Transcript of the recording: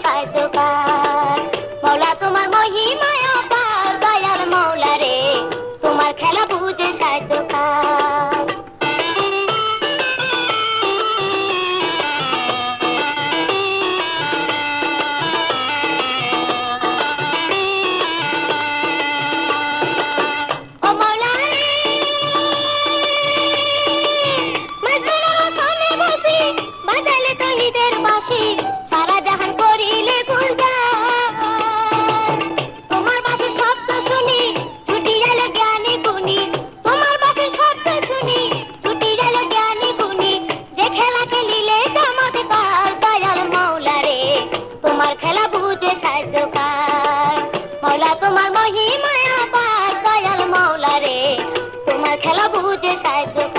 সাহায্যকার। মৌলা তোমার মহিমায় অপার, দয়াল মৌলা রে তোমার খেলা বুঝে সাহায্যকার। সারা জাহান করিলে গুলজার, তোমার বাঁশির শব্দ শুনি ছুটি গেল জ্ঞানী গুণী। তোমার বাঁশির শব্দ শুনি ছুটি গেল জ্ঞানী গুণী। যে খেলা খেলিলে চমৎকার, দয়াল মৌলা রে তোমার খেলা বুঝে সাহায্যকার। মৌলা তোমার মহিমায় অপার, দয়াল মৌলা রে তোমার খেলা বুঝে সাহায্যকার।